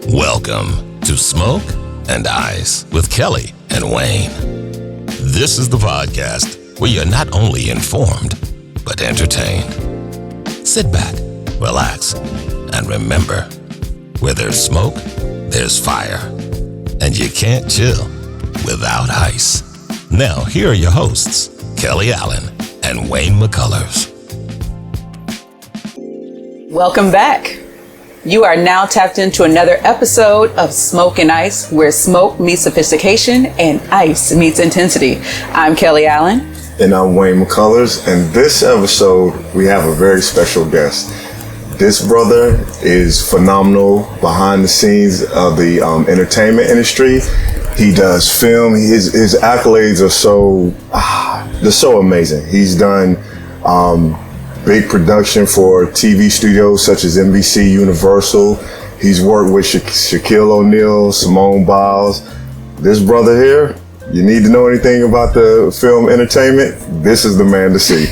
Welcome to Smoke and Ice with Kelly and Wayne. This is the podcast where you're not only informed, but entertained. Sit back, relax, and remember, where there's smoke, there's fire. And you can't chill without ice. Now, here are your hosts, Kelly Allen and Wayne McCullers. Welcome back. You are now tapped into another episode of Smoke and Ice, where smoke meets sophistication and ice meets intensity. I'm Kelly Allen. And I'm Wayne McCullers. And this episode, we have a very special guest. This brother is phenomenal behind the scenes of the entertainment industry. He does film. His accolades are they're so amazing. He's done big production for TV studios such as NBC, Universal. He's worked with Shaquille O'Neal, Simone Biles. This brother here, you need to know anything about the film entertainment, this is the man to see.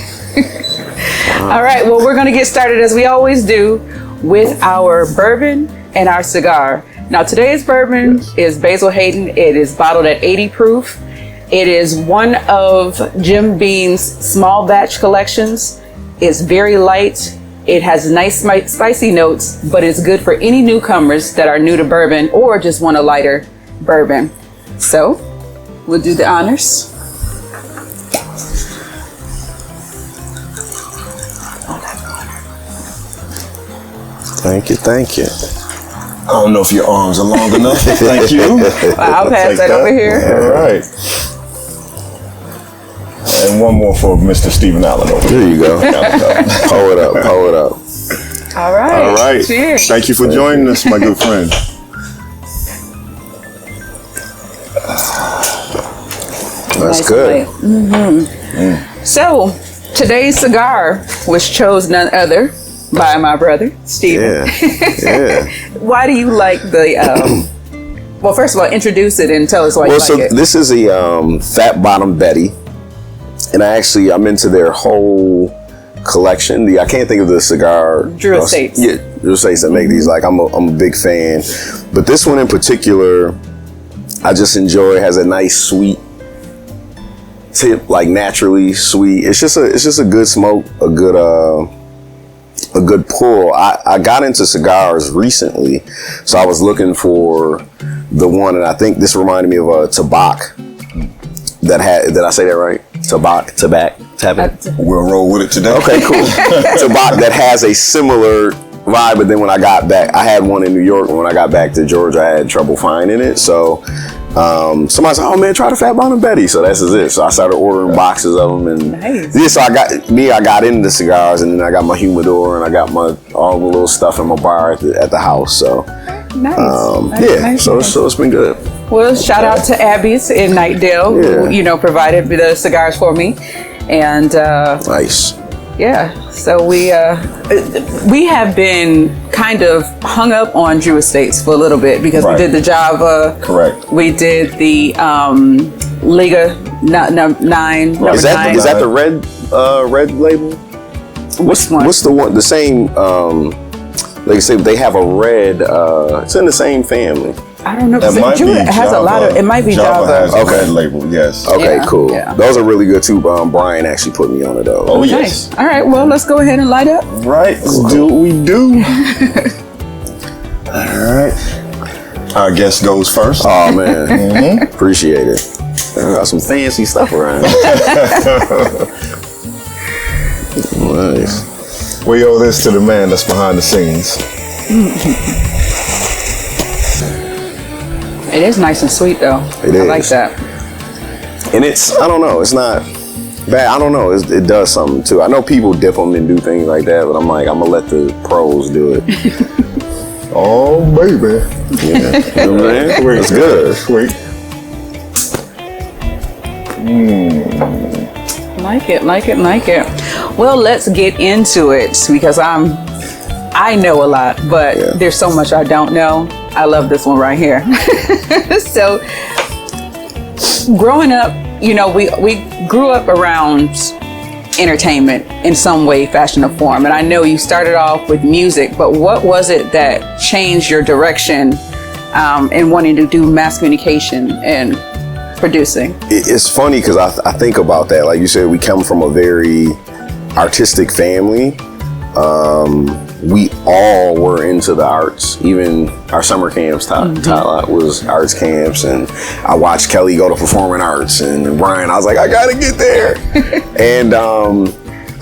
All right, well, we're going to get started as we always do with our bourbon and our cigar. Now, today's bourbon is Basil Hayden. It is bottled at 80 proof. It is one of Jim Beam's small batch collections. It's very light. It has nice spicy notes, but it's good for any newcomers that are new to bourbon or just want a lighter bourbon. So we'll do the honors. Thank you. I don't know if your arms are long enough. Thank you. I'll pass that over here. All right. And one more for Mr. Stephen Allen over There you go. Pull it up. All right. Cheers. Thank you for joining us, my good friend. That's good. So today's cigar was chosen none other by my brother, Stephen. Yeah. Why do you like the, well, first of all, introduce it and tell us why you like it. This is a Fat Bottom Betty. And I'm into their whole collection. I can't think of the cigar. Drew Estates. Yeah, Drew Estates that make these. Like, I'm a big fan. But this one in particular, I just enjoy. It has a nice sweet tip, like naturally sweet. It's just a good smoke, a good pull. I got into cigars recently, so I was looking for the one, and I think this reminded me of a Tabac. Did I say that right? Tabac. We'll roll with it today. Okay, cool. Tabac that has a similar vibe, but then when I got back, I had one in New York, and when I got back to Georgia, I had trouble finding it. So somebody said, "Oh man, try the Fat Bottom Betty." So that's it. So I started ordering boxes of them, and nice. Yeah, so I got into the cigars, and then I got my humidor, and I got all the little stuff in my bar at the house. So Nice. So it's been good. Well, shout out to Abby's in Nightdale, who provided the cigars for me, and nice. Yeah. So we have been kind of hung up on Drew Estates for a little bit because we did the Java. Correct. We did the Liga 9. Is that the red label? Which one? What's the one? The same. Like I say, they have a red. It's in the same family. I don't know. It has a lot of. It might be Java. Has a red label. Yes. Okay. Yeah, cool. yeah. Those are really good too. Brian actually put me on it though. Oh Nice. yes. All right. Well, let's go ahead and light up. Right. Let's do what we do. All right. Our guest goes first. Oh man, appreciate it. I got some fancy stuff around. Nice. We owe this to the man that's behind the scenes. It is nice and sweet though. I like that. And I don't know, it's not bad. I don't know, it does something too. I know people dip them and do things like that, but I'm gonna let the pros do it. Oh, baby. Yeah, you know what I mean? It's good. Sweet. Like it. Well, let's get into it because I know a lot, but there's so much I don't know. I love this one right here. So Growing up, you know, we grew up around entertainment in some way, fashion, or form. And I know you started off with music, but what was it that changed your direction in wanting to do mass communication and producing? It's funny because I think about that. Like you said, we come from a very artistic family. We all were into the arts. Even our summer camps, Tyler was arts camps, and I watched Kelly go to performing arts, and Brian, I was like, I gotta get there. And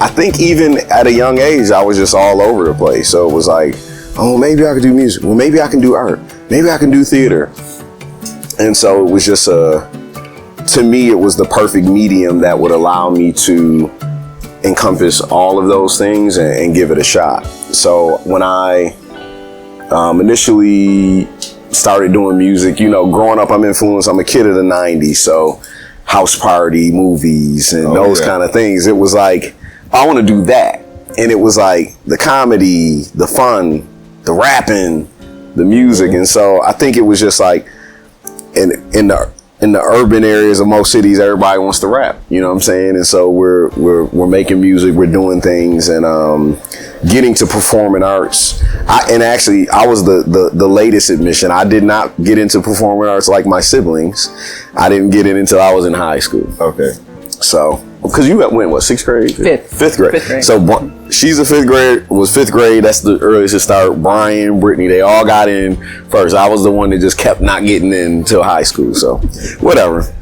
I think even at a young age, I was just all over the place. So it was like, oh, maybe I could do music. Well, maybe I can do art. Maybe I can do theater. And so it was just to me, it was the perfect medium that would allow me to encompass all of those things and give it a shot. So when I initially started doing music, you know, growing up, I'm influenced. I'm a kid of the 90s, so house party movies and those kind of things. It was like, I want to do that. And it was like the comedy, the fun, the rapping, the music. And so I think it was just like in the urban areas of most cities, everybody wants to rap, you know what I'm saying? And so we're making music, we're doing things, and getting to performing arts. I was the latest admission. I did not get into performing arts like my siblings. I didn't get it until I was in high school. Okay. So, because you went, what, 6th grade? Fifth grade. So she's a 5th grade, was 5th grade. That's the earliest to start. Brian, Brittany, they all got in first. I was the one that just kept not getting in until high school. So, whatever.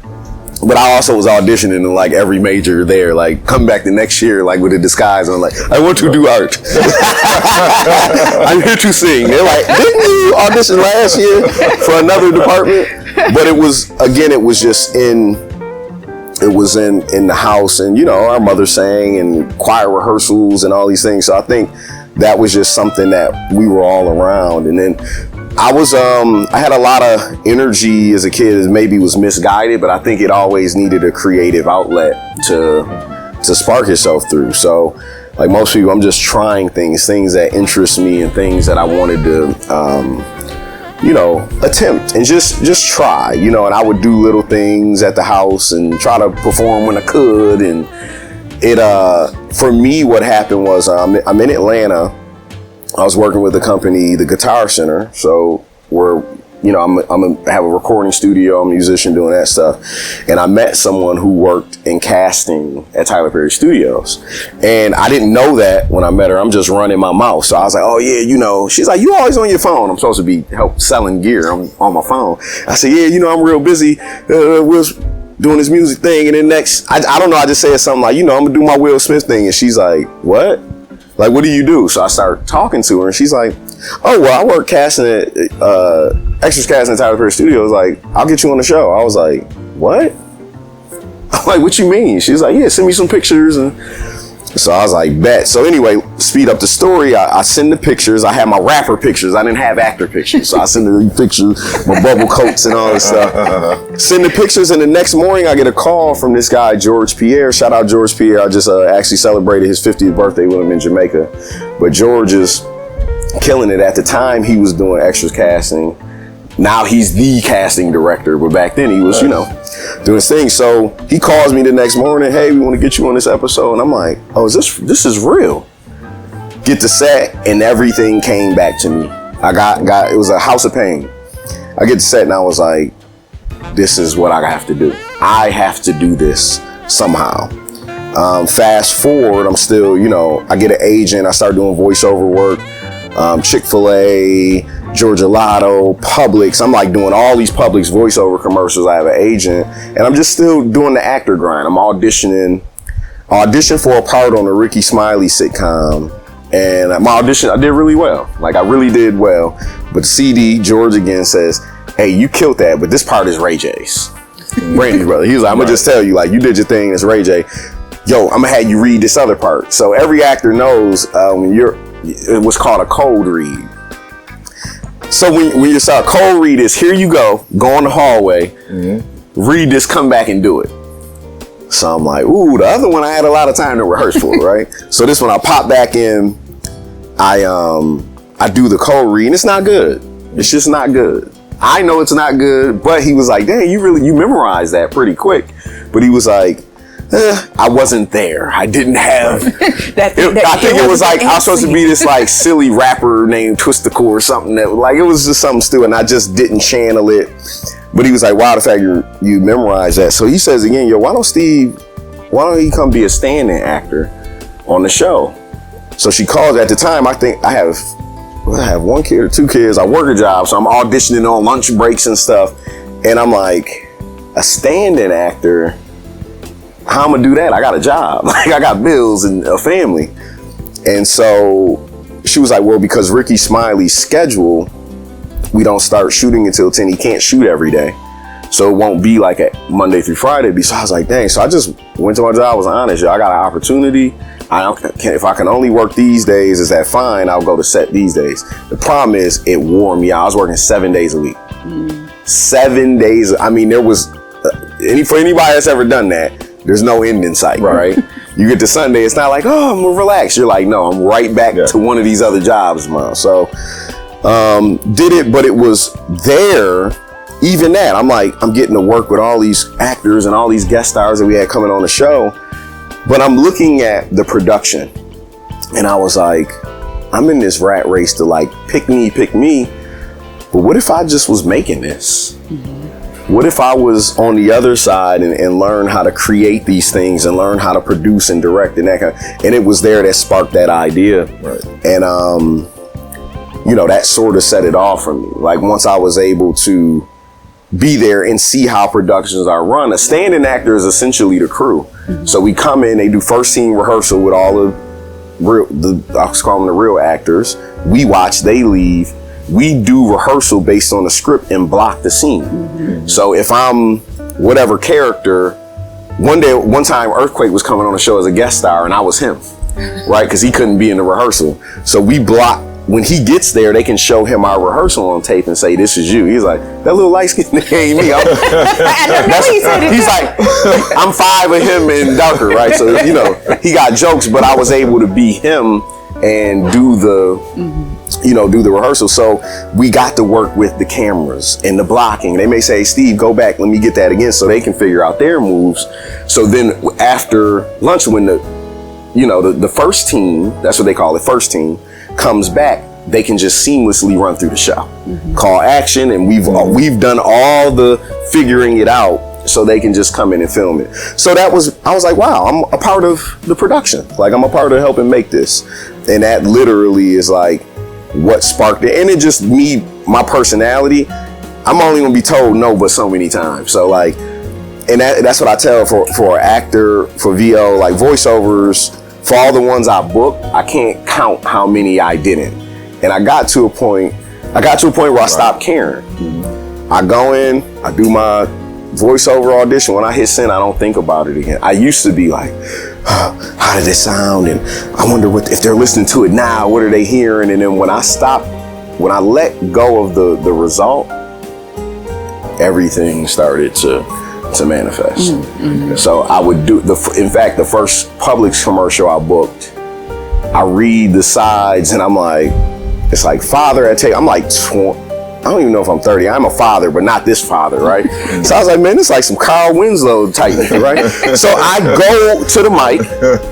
But I also was auditioning in like every major there, like come back the next year, like with a disguise. And I'm like, I want to do art. I'm here to sing. They're like, didn't you audition last year for another department? But it was just in the house, and you know, our mother sang and choir rehearsals and all these things. So I think that was just something that we were all around. And then I had a lot of energy as a kid, maybe was misguided, but I think it always needed a creative outlet to spark yourself through. So like most people, I'm just trying things that interest me and things that I wanted to you know, attempt and just try, you know. And I would do little things at the house and try to perform when I could. And it, for me, what happened was I'm in Atlanta. I was working with a company, the Guitar Center. So I have a recording studio. I'm a musician doing that stuff. And I met someone who worked in casting at Tyler Perry Studios. And I didn't know that when I met her. I'm just running my mouth. So I was like, oh yeah, you know, she's like, you always on your phone. I'm supposed to be selling gear. I'm on my phone. I said, yeah, you know, I'm real busy. We're doing this music thing. And then next, I don't know, I just said something like, you know, I'm gonna do my Will Smith thing. And she's like, what? Like, what do you do? So I started talking to her, and she's like, oh, well, I work casting at extras casting at Tyler Perry Studios. Like, I'll get you on the show. I was like, what? I'm like, what you mean? She's like, yeah, send me some pictures. And so I was like, bet. So anyway, speed up the story. I send the pictures. I had my rapper pictures. I didn't have actor pictures. So I send the pictures, my bubble coats and all this stuff. Send the pictures, and the next morning I get a call from this guy, George Pierre. Shout out George Pierre. I just actually celebrated his 50th birthday with him in Jamaica. But George is killing it. At the time, he was doing extras casting. Now he's the casting director, but back then he was, you know, doing his thing. So he calls me the next morning, hey, we want to get you on this episode. And I'm like, oh, this is real. Get the set, and everything came back to me. I got it was a house of pain. I get the set, and I was like, this is what I have to do. I have to do this somehow. Fast forward, I'm still, you know, I get an agent. I start doing voiceover work. Chick-fil-A, Georgia Lotto, Publix. I'm like doing all these Publix voiceover commercials. I have an agent, and I'm just still doing the actor grind. I'm auditioned for a part on the Ricky Smiley sitcom, and my audition, I did really well. Like, I really did well. But the CD, George again says, hey, you killed that, but this part is Ray J's. Brandy's brother. He was like, I'm gonna just tell you, like, you did your thing, it's Ray J. Yo, I'm gonna have you read this other part. So every actor knows it was called a cold read. So when you start cold read is, here you go in the hallway, read this, come back and do it. So I'm like, ooh, the other one I had a lot of time to rehearse for, right? So this one I pop back in, I do the cold read, and it's not good. It's just not good. I know it's not good, but he was like, dang, you memorized that pretty quick. But he was like, I wasn't there. I didn't have. I think it was like I was supposed to be this like silly rapper named Twisticle or something that like it was just something stupid, and I just didn't channel it. But he was like, wow, the fact you memorized that. So he says again, yo, why don't he come be a stand-in actor on the show? So she calls. At the time, I think I have 1 kid or 2 kids. I work a job, so I'm auditioning on lunch breaks and stuff. And I'm like, a stand-in actor. How I'm gonna do that? I got a job. Like I got bills and a family. And so she was like, well, because Ricky Smiley's schedule, we don't start shooting until 10. He can't shoot every day. So it won't be like a Monday through Friday. So I was like, dang. So I just went to my job. I was honest. I got an opportunity. If I can only work these days, is that fine? I'll go to set these days. The problem is it wore me out. I was working 7 days a week. 7 days. I mean, there was, for anybody that's ever done that, there's no end in sight, right? You get to Sunday, it's not like, oh, I'm gonna relax. You're like, no, I'm right back to one of these other jobs tomorrow. So did it, but it was there. Even that, I'm like, I'm getting to work with all these actors and all these guest stars that we had coming on the show. But I'm looking at the production and I was like, I'm in this rat race to like, pick me. But what if I just was making this? What if I was on the other side and learn how to create these things and learn how to produce and direct and that kind of, and it was there that sparked that idea. Right. And, that sort of set it off for me. Like once I was able to be there and see how productions are run, a stand-in actor is essentially the crew. So we come in, they do first scene rehearsal with all of I call them the real actors. We watch, they leave. We do rehearsal based on the script and block the scene. So if I'm whatever character, one time Earthquake was coming on the show as a guest star and I was him, right? Because he couldn't be in the rehearsal. So we block, when he gets there, they can show him our rehearsal on tape and say, this is you. He's like, that little light skinned nigga ain't me. He's like, I'm 5 of him and darker, right? So, he got jokes, but I was able to be him and do the rehearsal. So we got to work with the cameras and the blocking. They may say, Steve, go back, let me get that again, so they can figure out their moves. So then after lunch, when the first team, that's what they call it, first team, comes back, they can just seamlessly run through the show. Call action, and we've done all the figuring it out so they can just come in and film it. So I was like, wow, I'm a part of the production. Like I'm a part of helping make this. And that literally is like what sparked it. And it just my personality, I'm only gonna be told no but so many times. So like, and that's what I tell for an actor, for VO, like voiceovers, for all the ones I booked, I can't count how many I didn't. And I got to a point where I stopped caring. I go in, I do my voiceover audition. When I hit send, I don't think about it again. I used to be like, oh, how did it sound? And I wonder if they're listening to it now, what are they hearing? And then when I let go of the result, everything started to manifest. So I would do in fact, the first Publix commercial I booked, I read the sides and I'm like, it's like father, I'm like, I don't even know if I'm 30. I'm a father, but not this father, right? So I was like, man, it's like some Carl Winslow type, right? So I go to the mic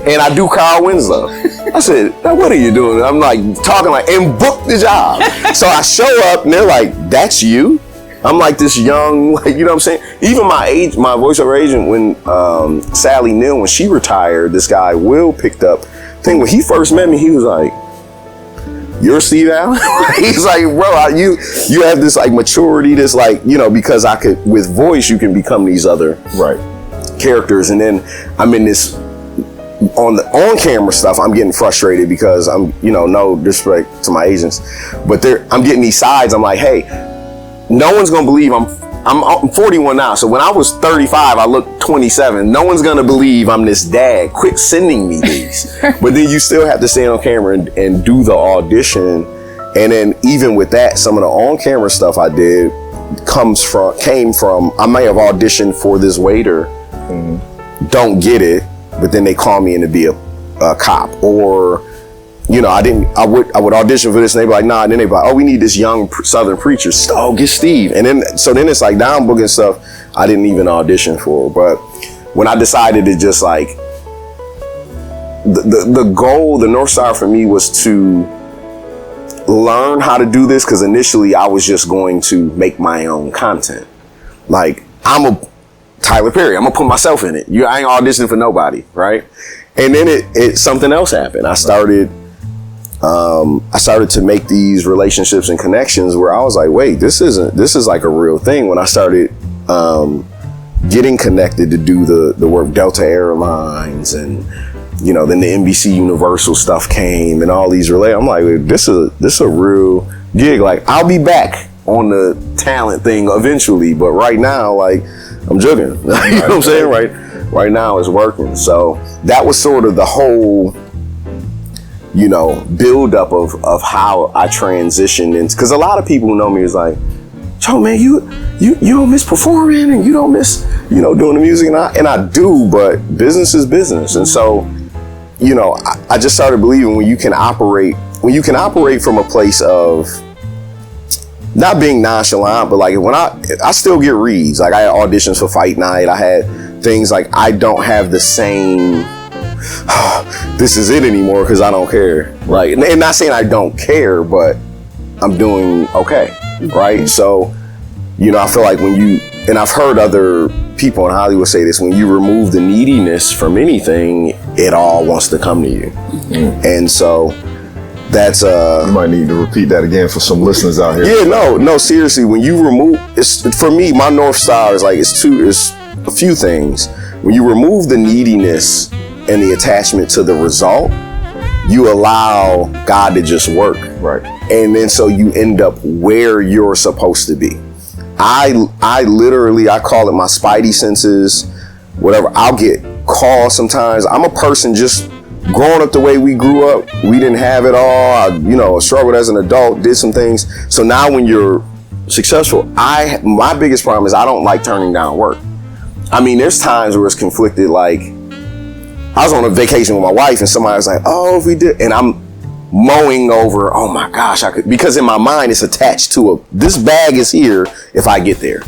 and I do Carl Winslow. I said, what are you doing? I'm like talking like, and book the job. So I show up and they're like, that's you? I'm like this young, like, you know what I'm saying? Even my voiceover agent, when Sally Neal, when she retired, this guy Will picked up. I think when he first met me, he was like, you're Steve Allen? He's like, bro, you have this like maturity, this like, because with voice, you can become these other characters. And then I'm in this, on camera stuff, I'm getting frustrated because I'm, no disrespect to my agents, but I'm getting these sides. I'm like, hey, no one's gonna believe I'm 41 now. So when I was 35, I looked 27. No one's gonna believe I'm this dad. Quit sending me these. But then you still have to stand on camera and do the audition. And then even with that, some of the on-camera stuff I did came from I may have auditioned for this waiter, don't get it, but then they call me in to be a cop, or I would audition for this and they'd be like, nah, and then they'd be like, oh, we need this young Southern preacher. Oh, get Steve. And then it's like down booking stuff I didn't even audition for. But when I decided to just like, the goal, the North Star for me was to learn how to do this, because initially I was just going to make my own content. Like, I'm a Tyler Perry, I'm gonna put myself in it. I ain't auditioning for nobody, right? And then it something else happened. I started to make these relationships and connections where I was like, wait, this is like a real thing. When I started getting connected to do the work, Delta Airlines, and then the NBC Universal stuff came, and all these I'm like, this is a real gig. Like, I'll be back on the talent thing eventually, but right now, like, I'm jugging. You know what I'm saying? Right now it's working. So that was sort of the whole, build up of how I transitioned into, because a lot of people who know me is like, Joe, man, you don't miss performing, and you don't miss, doing the music, and I do, but business is business. And so, I just started believing when you can operate from a place of not being nonchalant, but like when I still get reads. Like, I had auditions for Fight Night. I had things like, I don't have the same, this is it anymore, because I don't care. Like, and not saying I don't care, but I'm doing okay, right? So, I feel like and I've heard other people in Hollywood say this, when you remove the neediness from anything, it all wants to come to you. Mm-hmm. And so that's you might need to repeat that again for some listeners out here. Yeah, no, seriously, when you remove, for me, my North Star is like, it's a few things. When you remove the neediness and the attachment to the result, you allow God to just work. Right. And then so you end up where you're supposed to be. I call it my spidey senses, whatever. I'll get calls sometimes. I'm a person just growing up the way we grew up. We didn't have it all. I struggled as an adult, did some things. So now when you're successful, my biggest problem is I don't like turning down work. I mean, there's times where it's conflicted. Like, I was on a vacation with my wife and somebody was like, oh, if we did, and I'm mowing over, oh my gosh, I could, because in my mind it's attached to this bag is here if I get there.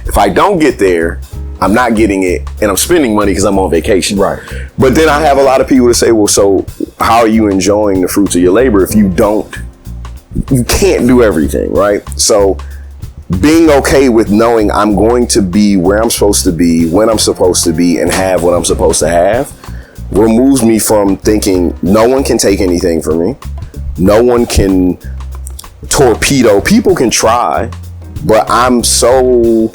If I don't get there, I'm not getting it, and I'm spending money because I'm on vacation. Right. But then I have a lot of people that say, well, so how are you enjoying the fruits of your labor if you can't do everything, right? So being okay with knowing I'm going to be where I'm supposed to be, when I'm supposed to be, and have what I'm supposed to have, removes me from thinking no one can take anything from me. No one can torpedo. People can try, but I'm so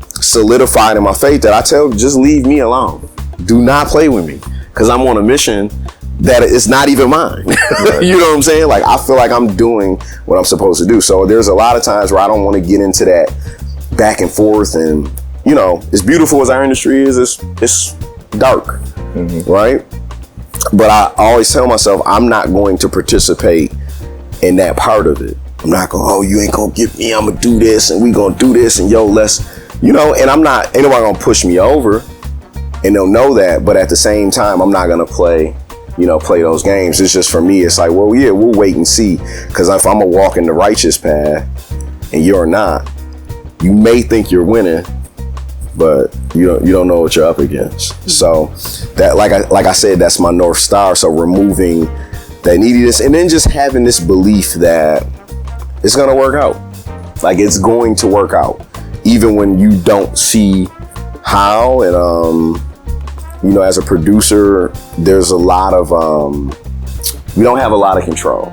solidified in my faith that I tell, just leave me alone. Do not play with me, because I'm on a mission that it's not even mine. Right. You know what I'm saying? Like, I feel like I'm doing what I'm supposed to do. So there's a lot of times where I don't want to get into that back and forth, and as beautiful as our industry is, it's dark. Mm-hmm. Right? But I always tell myself I'm not going to participate in that part of it. I'm not going, oh, you ain't gonna get me, I'm gonna do this, and we gonna do this, and let's, and ain't nobody gonna push me over, and they'll know that. But at the same time, I'm not gonna play those games. It's just, for me, it's like, well, yeah, we'll wait and see. Because if I'm gonna walk in the righteous path and you're not, you may think you're winning, but you don't know what you're up against. So that, like I said, that's my North Star. So removing that neediness, and then just having this belief that it's gonna work out. Like, it's going to work out, even when you don't see how. And as a producer, there's a lot of we don't have a lot of control.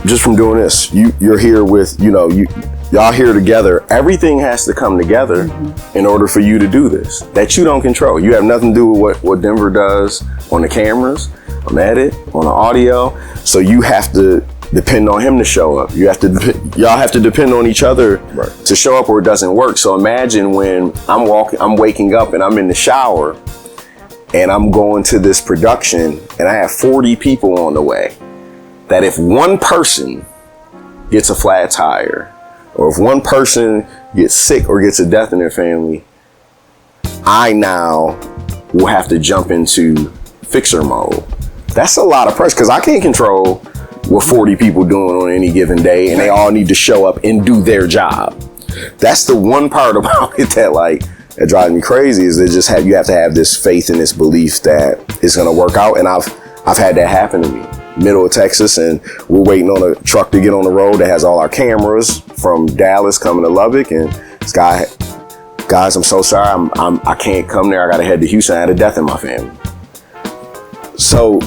Just from doing this, you're here with y'all here together. Everything has to come together in order for you to do this that you don't control. You have nothing to do with what Denver does on the cameras, on the edit, on the audio. So you have to depend on him to show up. Y'all have to depend on each other to show up, or it doesn't work. So imagine when I'm waking up and I'm in the shower and I'm going to this production and I have 40 people on the way, that if one person gets a flat tire, or if one person gets sick or gets a death in their family, I now will have to jump into fixer mode. That's a lot of pressure because I can't control what 40 people doing on any given day, and they all need to show up and do their job. That's the one part about it that drives me crazy is you have to have this faith and this belief that it's gonna work out. And I've had that happen to me. Middle of Texas, and we're waiting on a truck to get on the road that has all our cameras from Dallas coming to Lubbock, and this guys, I'm so sorry, I can't come there. I gotta head to Houston. I had a death in my family. So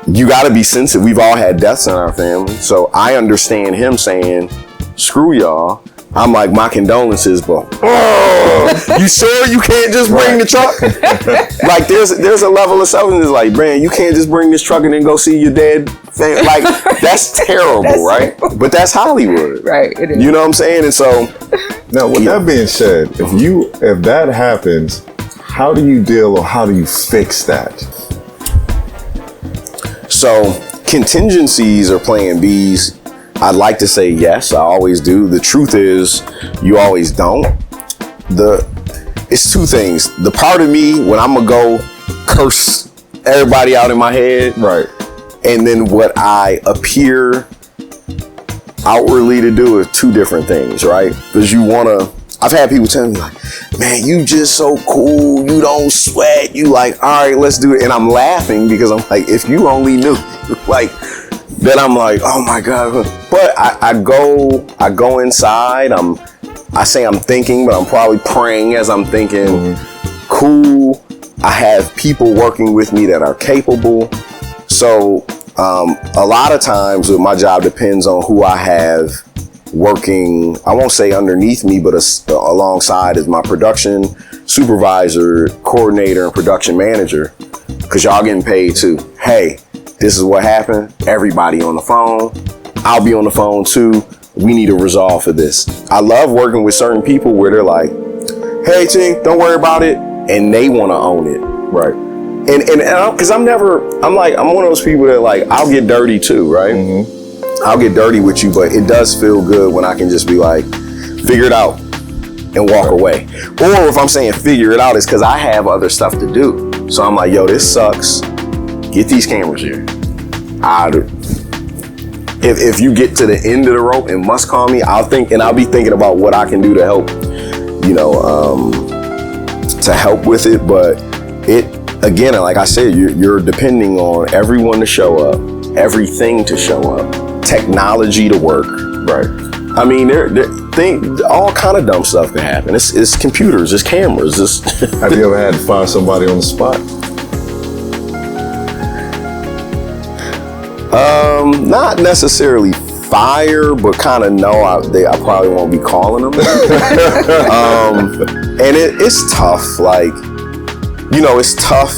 you gotta be sensitive. We've all had deaths in our family. So I understand him saying, screw y'all. I'm like, my condolences, but you sure you can't just bring the truck? Like there's a level of selfishness like, man, you can't just bring this truck and then go see your dead family. Like that's terrible, right? But that's Hollywood. Right, it is. You know what I'm saying? And so now with that being said, if that happens, how do you deal or how do you fix that? So contingencies are plan Bs. I'd like to say yes, I always do. The truth is, you always don't. It's two things. The part of me when I'm gonna go curse everybody out in my head, right? And then what I appear outwardly to do is two different things, right? Because I've had people tell me like, man, you just so cool, you don't sweat, you like, all right, let's do it. And I'm laughing because I'm like, if you only knew, like, then I'm like, oh my God. But I go inside, I say I'm thinking, but I'm probably praying as I'm thinking, cool. I have people working with me that are capable. So a lot of times my job depends on who I have working, I won't say underneath me, but alongside is my production supervisor, coordinator, and production manager. Cause y'all getting paid too. Hey, this is what happened. Everybody on the phone. I'll be on the phone too. We need a resolve for this. I love working with certain people where they're like, hey, Ting, don't worry about it. And they want to own it. Right. And cause I'm one of those people that like, I'll get dirty too, right? Mm-hmm. I'll get dirty with you, but it does feel good when I can just be like, figure it out and walk away. Or if I'm saying figure it out, it's cause I have other stuff to do. So I'm like, yo, this sucks. Get these cameras here. If you get to the end of the rope and must call me, I'll be thinking about what I can do to help, to help with it. But again, like I said, you're depending on everyone to show up, everything to show up, technology to work. Right. I mean, all kind of dumb stuff can happen. It's computers, it's cameras. Have you ever had to fire somebody on the spot? Not necessarily fire, but kind of know I probably won't be calling them. And it's tough. Like, it's tough.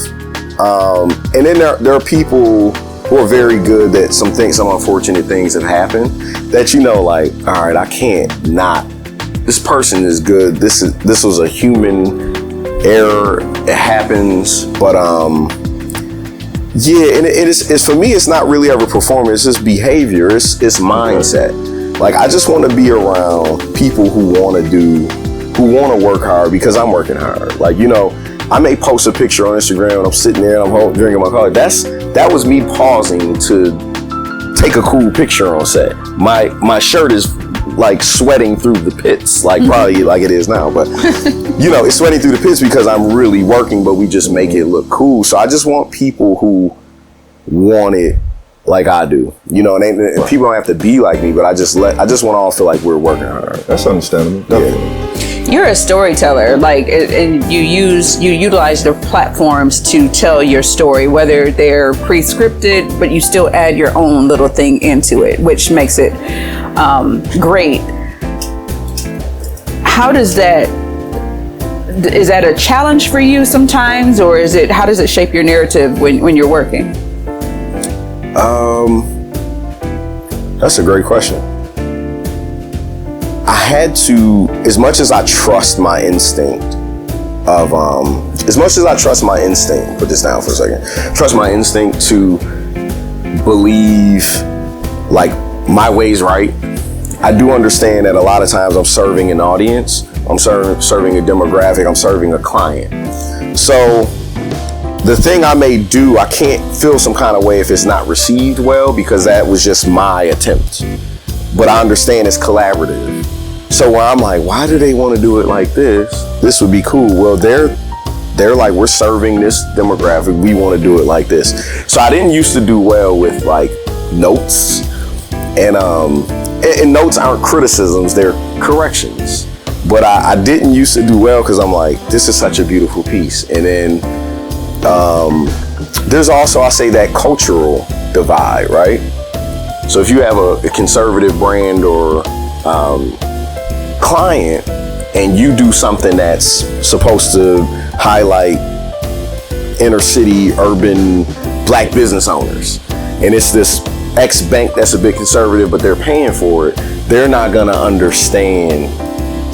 And then there are people who are very good that some unfortunate things have happened that like, all right, I can't not. This person is good. This was a human error. It happens, but yeah, and it's for me, it's not really ever performance, it's behavior, it's mindset. Like, I just want to be around people who want to work hard because I'm working hard. Like, I may post a picture on Instagram and I'm sitting there and I'm drinking my coffee. That was me pausing to take a cool picture on set. My shirt is like sweating through the pits, like probably like it is now, but it's sweating through the pits because I'm really working, but we just make it look cool. So I just want people who want it like I do, and people don't have to be like me, but I just want all to feel like we're working hard. That's understandable. Definitely. Yeah. You're a storyteller, and you utilize the platforms to tell your story, whether they're pre-scripted, but you still add your own little thing into it, which makes it great. How does that? Is that a challenge for you sometimes, or how does it shape your narrative when you're working? That's a great question. I had to, as much as I trust my instinct, put this down for a second, trust my instinct to believe like my way's right. I do understand that a lot of times I'm serving an audience, I'm serving a demographic, I'm serving a client. So the thing I may do, I can't feel some kind of way if it's not received well, because that was just my attempt. But I understand it's collaborative. So where I'm like, why do they want to do it like this? This would be cool. Well, they're like, we're serving this demographic. We want to do it like this. So I didn't used to do well with like notes, and notes aren't criticisms, they're corrections. But I didn't used to do well because I'm like, this is such a beautiful piece. And then there's also, I say, that cultural divide, right? So if you have a conservative brand or client, and you do something that's supposed to highlight inner city, urban black business owners, and it's this X bank that's a bit conservative, but they're paying for it, they're not gonna understand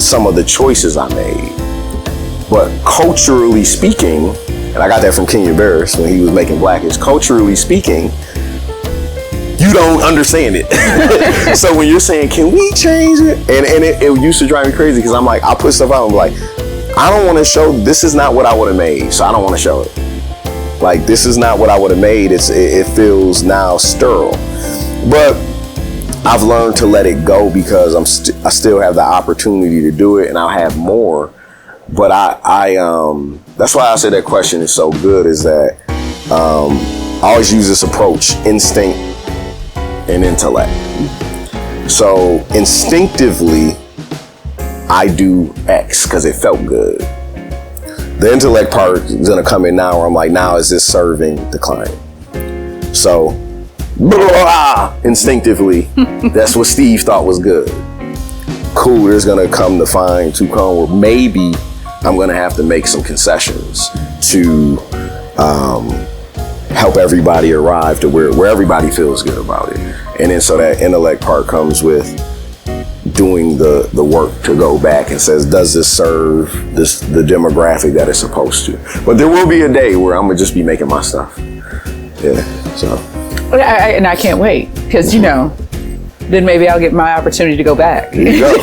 some of the choices I made. But culturally speaking, and I got that from Kenya Barris when he was making Blackish, culturally speaking, you don't understand it. So when you're saying, can we change it? And it used to drive me crazy, because I'm like, I put stuff out and I'm like, I don't want to show, this is not what I would have made, so I don't want to show it. Like, this is not what I would have made. It feels now sterile. But I've learned to let it go, because I still have the opportunity to do it, and I'll have more. But I that's why I say that question is so good, is that I always use this approach, instinct and intellect. So instinctively, I do X because it felt good. The intellect part is gonna come in now, where I'm like, now is this serving the client? So, instinctively, that's what Steve thought was good. Cool, there's gonna come the fine tooth comb where maybe I'm gonna have to make some concessions to help everybody arrive to where everybody feels good about it. And then so that intellect part comes with doing the work to go back and says, does this serve the demographic that it's supposed to? But there will be a day where I'm gonna just be making my stuff. Yeah, so. And I can't wait, because then maybe I'll get my opportunity to go back. There you go.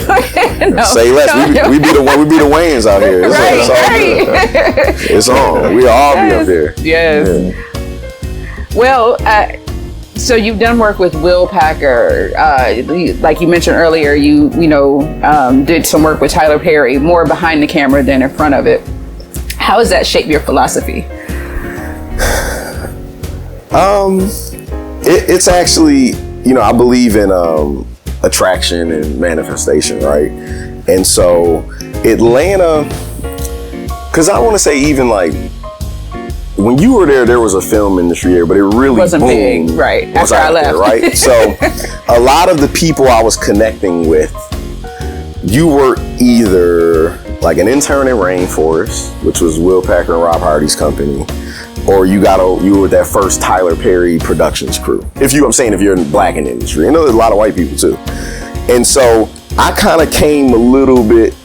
Say less. We be the Wayans out here. It's all good. It's on. We all be up there. Yes. Yeah. Well, so you've done work with Will Packer. Like you mentioned earlier, you did some work with Tyler Perry, more behind the camera than in front of it. How has that shaped your philosophy? It's actually, I believe in attraction and manifestation, right? And so Atlanta, because I want to say, even like when you were there was a film industry there, but it really wasn't big, right? After I left, right? So a lot of the people I was connecting with, you were either like an intern in Rainforest, which was Will Packer and Rob Hardy's company, or you were that first Tyler Perry Productions crew. If you're black in the industry. I know there's a lot of white people too. And so I kind of came a little bit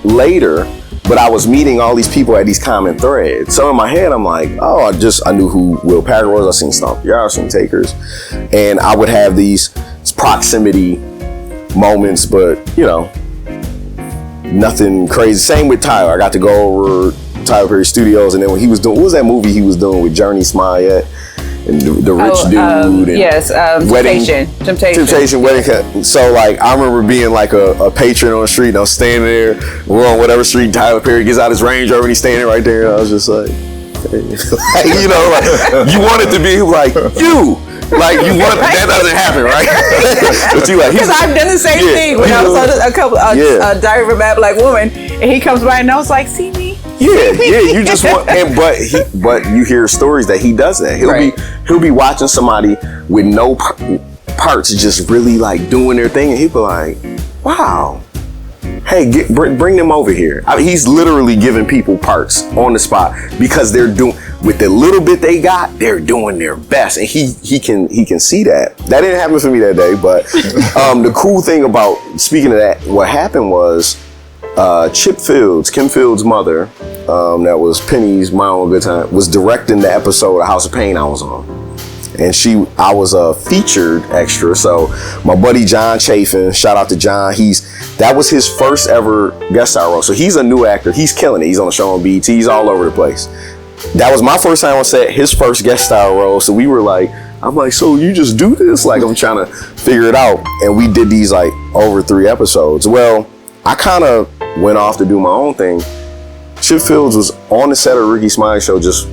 later, but I was meeting all these people at these common threads. So in my head, I'm like, oh, I knew who Will Packer was. I seen Stomp Yard, I seen Takers. And I would have these proximity moments, but nothing crazy. Same with Tyler. I got to go over Tyler Perry Studios, and then when he was doing, what was that movie he was doing with Journey Smollett and the rich dude? And yes, Temptation Wedding. So like, I remember being like a patron on the street, and I was standing there, we're on whatever street, Tyler Perry gets out his Range Rover and he's standing right there, and I was just like, hey. Like, you want it to be like, you. Like, you want that doesn't happen, right? But you like, because I've done the same thing when I was on a couple Diary of a Mad Black Woman, and he comes by and I was like, see me? Yeah, you just want, but you hear stories that he does that. He'll be watching somebody with no parts, just really like doing their thing, and he'll be like, wow, hey, bring them over here. He's literally giving people parts on the spot, because they're doing, with the little bit they got, they're doing their best, and he can see that. That didn't happen for me that day, but the cool thing about, speaking of that, what happened was, Chip Fields, Kim Fields' mother, that was Penny's My Own Good Time, was directing the episode of House of Pain I was on. And I was a featured extra. So my buddy John Chafin, shout out to John, that was his first ever guest star role. So he's a new actor, he's killing it. He's on the show on BET, he's all over the place. that was my first time on set, his first guest star role. So we were like, I'm like, so you just do this? Like, I'm trying to figure it out. And we did these like over 3 episodes. Well, I kind of went off to do my own thing. Chip Fields was on the set of Ricky Smiley Show, just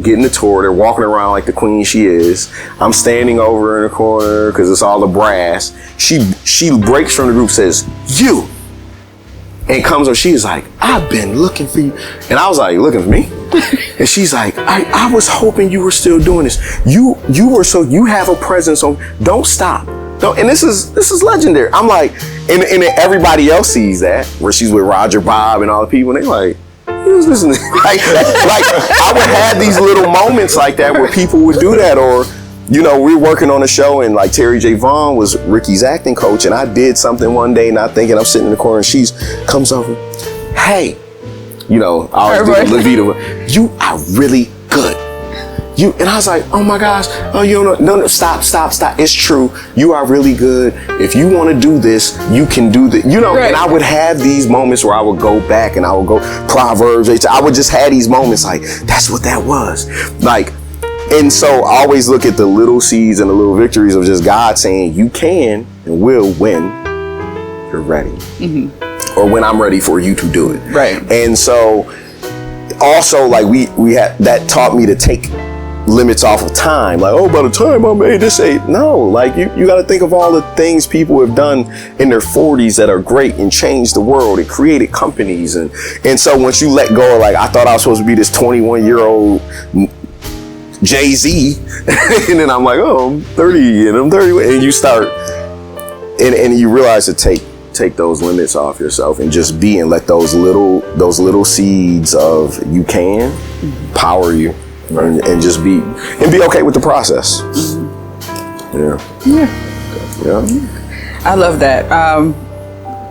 getting the tour. They're walking around like the queen she is. I'm standing over in the corner because it's all the brass. She breaks from the group, says, you. And comes over, she's like, I've been looking for you. And I was like, looking for me? And she's like, I was hoping you were still doing this. You have a presence on, don't stop. Don't, and this is legendary. I'm like, and everybody else sees that, where she's with Roger Bob and all the people, and they're like, who's listening? like I would have these little moments like that where people would do that. Or, you know, we were working on a show and like Terry J. Vaughn was Ricky's acting coach, and I did something one day not thinking, I'm sitting in the corner and she comes over, hey, you know, I always do Levita, you are really good. You, and I was like, oh my gosh, oh, you don't know, no, stop. It's true. You are really good. If you want to do this, you can do this. You know, right. And I would have these moments where I would go back and I would go Proverbs. I would just have these moments like, that's what that was. Like, and so I always look at the little seeds and the little victories of just God saying, you can and will when you're ready. Mm-hmm. Or when I'm ready for you to do it. Right. And so also like we had, that taught me to take limits off of time. Like, oh, by the time I made this no, like you got to think of all the things people have done in their 40s that are great and changed the world and created companies. And so once you let go of like, I thought I was supposed to be this 21-year-old Jay-Z and then I'm like, oh, I'm 30 and I'm 30 and you start and you realize to take those limits off yourself and just be and let those little seeds of you can power you. And just be okay with the process. Yeah. I love that.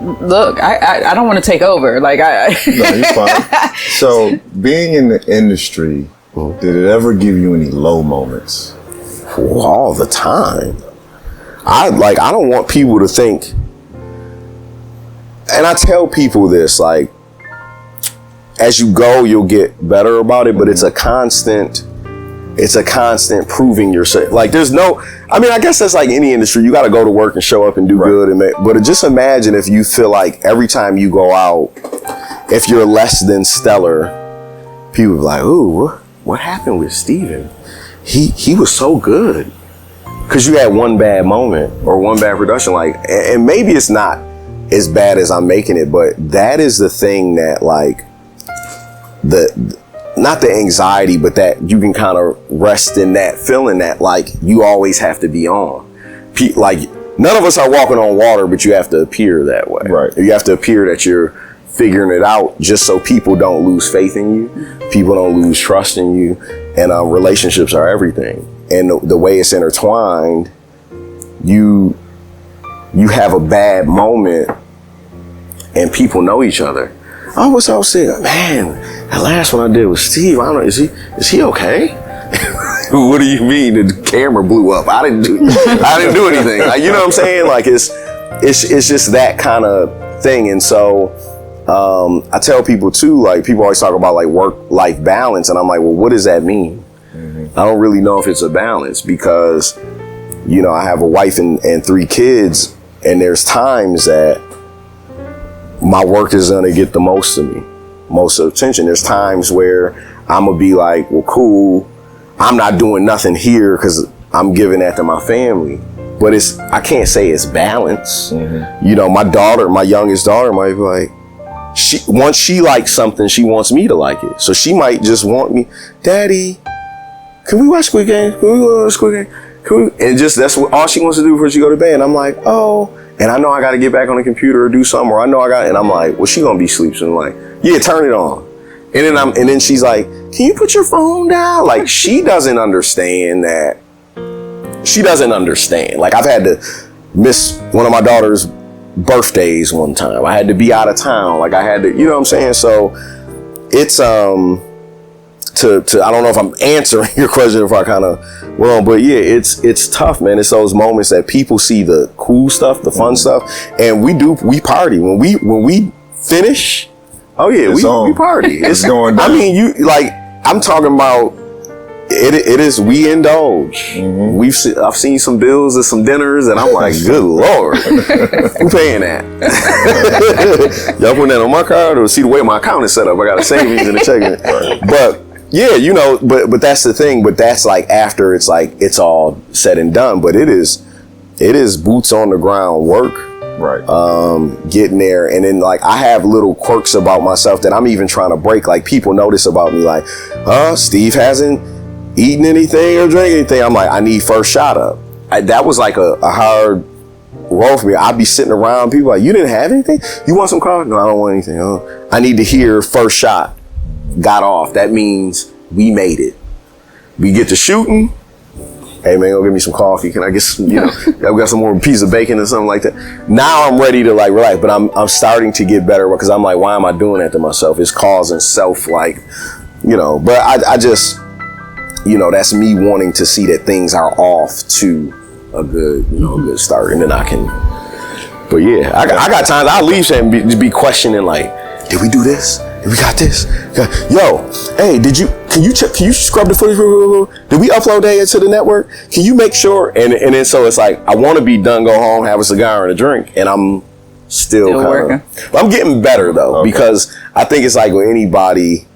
Look, I don't want to take over. Like No, you're fine. So, being in the industry, did it ever give you any low moments? All the time. I don't want people to think, and I tell people this, like, as you go, you'll get better about it, but it's a constant proving yourself. Like there's no, I mean, I guess that's like any industry. You got to go to work and show up and do good. But just imagine if you feel like every time you go out, if you're less than stellar, people be like, ooh, what happened with Steven? He was so good. Cause you had one bad moment or one bad production. Like, and maybe it's not as bad as I'm making it, but that is the thing that like, not the anxiety, but that you can kind of rest in that feeling that like you always have to be on. Like none of us are walking on water, but you have to appear that way. Right. You have to appear that you're figuring it out just so people don't lose faith in you. People don't lose trust in you. And relationships are everything. And the way it's intertwined, you have a bad moment and people know each other. I was saying, man, that last one I did with Steve, I don't know, is he okay? What do you mean? The camera blew up. I didn't do anything. Like, you know what I'm saying? Like it's just that kind of thing. And so I tell people too, like people always talk about like work-life balance, and I'm like, well, what does that mean? Mm-hmm. I don't really know if it's a balance because, you know, I have a wife and 3 kids, and there's times that my work is gonna get the most of me, most of the attention. There's times where I'm gonna be like, well, cool, I'm not doing nothing here because I'm giving that to my family. But I can't say it's balance. Mm-hmm. You know, my youngest daughter might be like, once she likes something, she wants me to like it. So she might just want me, Daddy, can we watch Squid Game? Can we watch Squid Game? And just that's what all she wants to do before she go to bed. And I'm like, oh. And I know I got to get back on the computer or do something, or and I'm like, well, she gonna be asleep. So I'm like, yeah, turn it on. And then she's like, can you put your phone down? Like, she doesn't understand that. She doesn't understand. Like, I've had to miss one of my daughter's birthdays one time. I had to be out of town. Like, I had to, you know what I'm saying? So it's, I don't know if I'm answering your question if I kind of wrong, but yeah, it's tough, man. It's those moments that people see the cool stuff, the fun stuff, and we party when we finish. Oh yeah, we party. It's going down. I mean, I'm talking about it is we indulge. I've seen some bills and some dinners, and I'm like, good Lord, who paying that? Y'all putting that on my card, or see the way my account is set up? I got a savings and a checking. But yeah, you know, but that's the thing. But that's like after it's like it's all said and done. But it is boots on the ground work. Right. Getting there. And then like I have little quirks about myself that I'm even trying to break. Like people notice about me, like, Steve hasn't eaten anything or drank anything. I'm like, I need first shot up. That was like a hard role for me. I'd be sitting around people like, you didn't have anything? You want some coffee? No, I don't want anything. I need to hear first shot. Got off. That means we made it. We get to shooting. Hey man, go get me some coffee. Can I get some, I've got some more piece of bacon or something like that. Now I'm ready to like relax, but I'm starting to get better because I'm like, why am I doing that to myself? It's causing self but I just, that's me wanting to see that things are off to a good, a good start. And then I can, but yeah, I got times I'll leave and be questioning like, did we do this? We got this. Yo, hey, can you scrub the footage? Did we upload that into the network? Can you make sure? And then so it's like, I want to be done, go home, have a cigar and a drink. And I'm still working. But I'm getting better though, because I think it's like with anybody,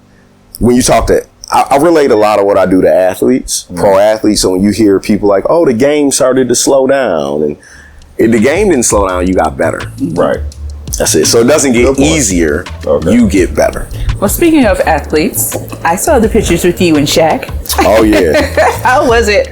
when you talk to, I relate a lot of what I do to athletes, pro athletes. So when you hear people like, oh, the game started to slow down, and if the game didn't slow down, you got better. Right. That's it. So it doesn't get easier. Okay. You get better. Well, speaking of athletes, I saw the pictures with you and Shaq. Oh, yeah. How was it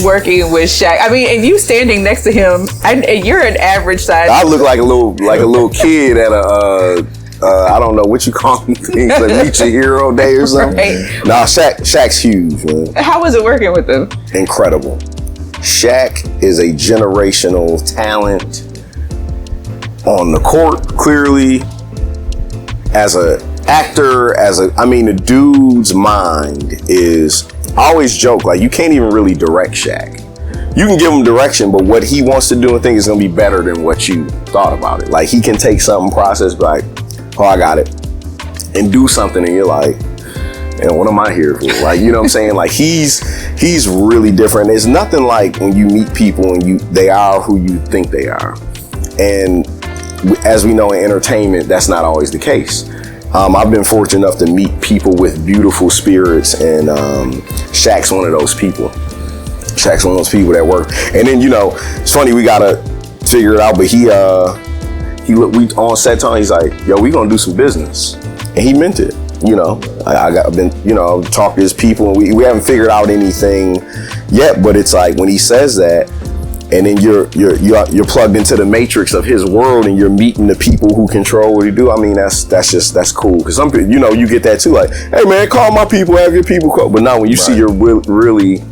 working with Shaq? I mean, and you standing next to him, and you're an average size. I look like a little kid at a, I don't know what you call things, like Meet Your Hero Day or something. Right. Nah, Shaq's huge, man. How was it working with him? Incredible. Shaq is a generational talent. On the court, clearly, as an actor, the dude's mind is, I always joke, like, you can't even really direct Shaq. You can give him direction, but what he wants to do and think is going to be better than what you thought about it. Like, he can take something, process, be like, oh, I got it, and do something, and you're like, and what am I here for? Like, you know what I'm saying? Like, he's really different. There's nothing like when you meet people and they are who you think they are. And as we know in entertainment, that's not always the case. I've been fortunate enough to meet people with beautiful spirits, and Shaq's one of those people. Shaq's one of those people that work. And then, it's funny, we gotta figure it out, but we on set time, he's like, yo, we gonna do some business. And he meant it. I've been talking to his people, and we haven't figured out anything yet, but it's like when he says that, and then you're plugged into the matrix of his world, and you're meeting the people who control what you do. I mean, that's cool. Because some people, you get that too. Like, hey man, call my people, have your people call. But now when you see you're really,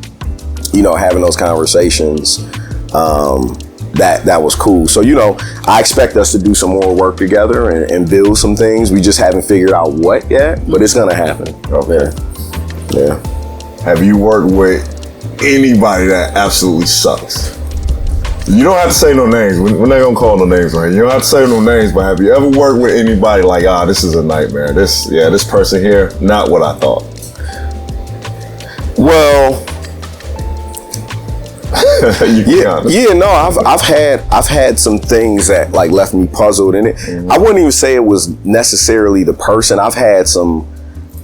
having those conversations, that was cool. So, I expect us to do some more work together and build some things. We just haven't figured out what yet, but it's gonna happen. Okay. Yeah. Have you worked with anybody that absolutely sucks? You don't have to say no names. We're not gonna call no names, right? You don't have to say no names, but have you ever worked with anybody like, this is a nightmare. This person here, not what I thought. Well, I've had some things that like left me puzzled in it. I wouldn't even say it was necessarily the person. I've had some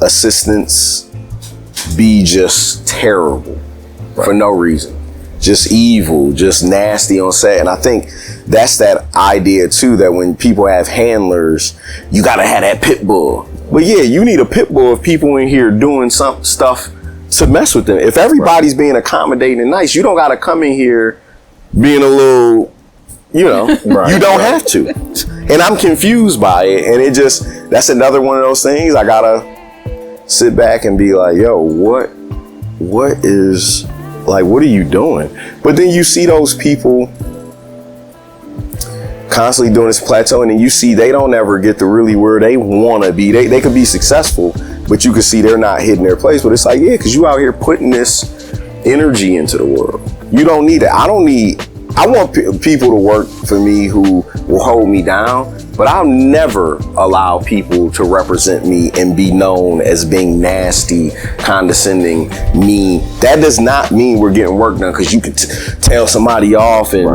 assistants be just terrible for no reason. Just evil, just nasty on set. And I think that's that idea too, that when people have handlers, you gotta have that pit bull. But yeah, you need a pit bull of people in here doing some stuff to mess with them. If everybody's being accommodating and nice, you don't gotta come in here being a little, you don't have to. And I'm confused by it. And that's another one of those things. I gotta sit back and be like, yo, what are you doing? But then you see those people constantly doing this plateau, and then you see they don't ever get to really where they want to be. They could be successful, but you can see they're not hitting their place. But it's like, yeah, because you out here putting this energy into the world. You don't need it. I I want people to work for me who will hold me down, but I'll never allow people to represent me and be known as being nasty, condescending, mean. That does not mean we're getting work done because you can tell somebody off, and